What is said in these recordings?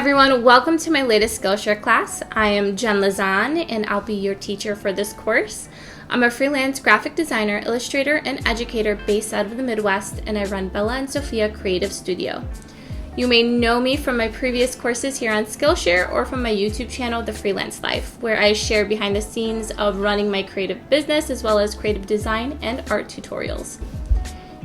everyone, welcome to my latest Skillshare class. I am Jen Lezan and I'll be your teacher for this course. I'm a freelance graphic designer, illustrator, and educator based out of the Midwest, and I run Bella Sophia Creative Studio. You may know me from my previous courses here on Skillshare or from my YouTube channel, The Freelance Life, where I share behind the scenes of running my creative business as well as creative design and art tutorials.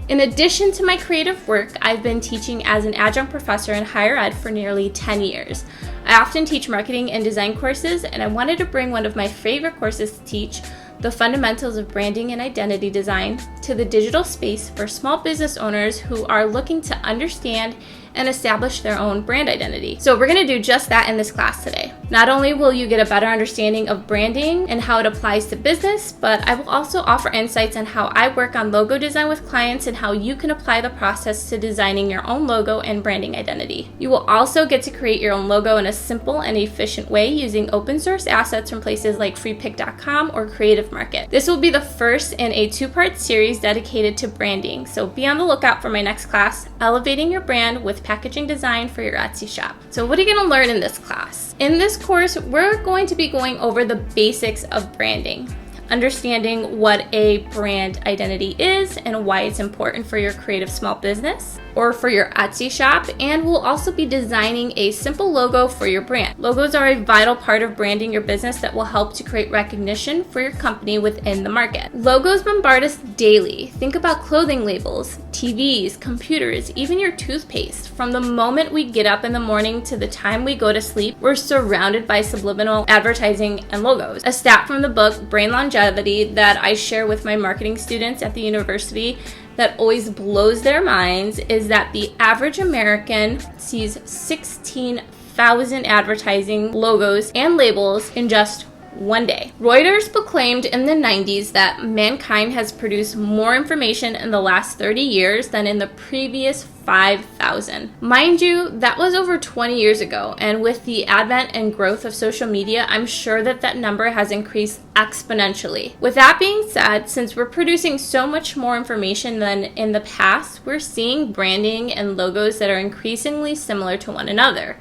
In addition to my creative work, I've been teaching as an adjunct professor in higher ed for nearly 10 years. I often teach marketing and design courses, and I wanted to bring one of my favorite courses to teach, the fundamentals of branding and identity design, to the digital space for small business owners who are looking to understand and establish their own brand identity. So we're going to do just that in this class today. Not only will you get a better understanding of branding and how it applies to business, but I will also offer insights on how I work on logo design with clients and how you can apply the process to designing your own logo and branding identity. You will also get to create your own logo in a simple and efficient way using open source assets from places like freepik.com or Creative Market. This will be the first in a two-part series dedicated to branding, so be on the lookout for my next class, Elevating Your Brand with Packaging Design for Your Etsy Shop. So what are you going to learn in this class? In this course, we're going to be going over the basics of branding, understanding what a brand identity is and why it's important for your creative small business or for your Etsy shop, and we'll also be designing a simple logo for your brand. Logos are a vital part of branding your business that will help to create recognition for your company within the market. Logos bombard us daily. Think about clothing labels, TVs, computers, even your toothpaste. From the moment we get up in the morning to the time we go to sleep, we're surrounded by subliminal advertising and logos. A stat from the book Brain Longevity that I share with my marketing students at the university that always blows their minds is that the average American sees 16,000 advertising logos and labels in just one day. Reuters proclaimed in the 90s that mankind has produced more information in the last 30 years than in the previous 5,000. Mind you, that was over 20 years ago, and with the advent and growth of social media, I'm sure that number has increased exponentially. With that being said, since we're producing so much more information than in the past, we're seeing branding and logos that are increasingly similar to one another.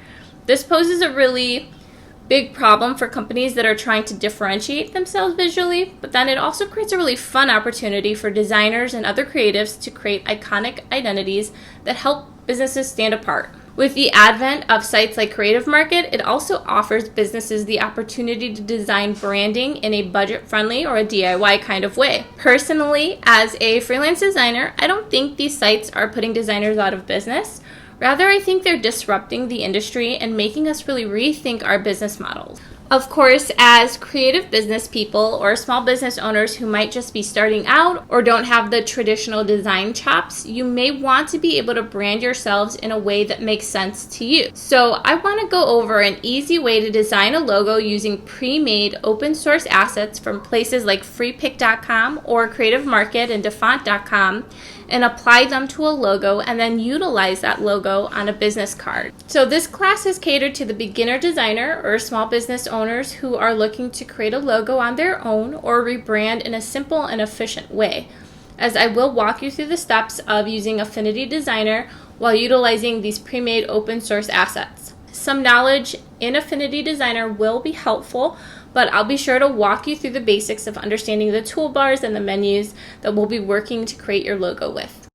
This poses a really big problem for companies that are trying to differentiate themselves visually, but then it also creates a really fun opportunity for designers and other creatives to create iconic identities that help businesses stand apart. With the advent of sites like Creative Market, it also offers businesses the opportunity to design branding in a budget-friendly or a DIY kind of way. Personally, as a freelance designer, I don't think these sites are putting designers out of business. Rather, I think they're disrupting the industry and making us really rethink our business models. Of course, as creative business people or small business owners who might just be starting out or don't have the traditional design chops, you may want to be able to brand yourselves in a way that makes sense to you. So I want to go over an easy way to design a logo using pre-made open source assets from places like freepik.com or Creative Market and defont.com, and apply them to a logo and then utilize that logo on a business card. So this class is catered to the beginner designer or small business owners who are looking to create a logo on their own or rebrand in a simple and efficient way, as I will walk you through the steps of using Affinity Designer while utilizing these pre-made open source assets. Some knowledge in Affinity Designer will be helpful, but I'll be sure to walk you through the basics of understanding the toolbars and the menus that we'll be working to create your logo with.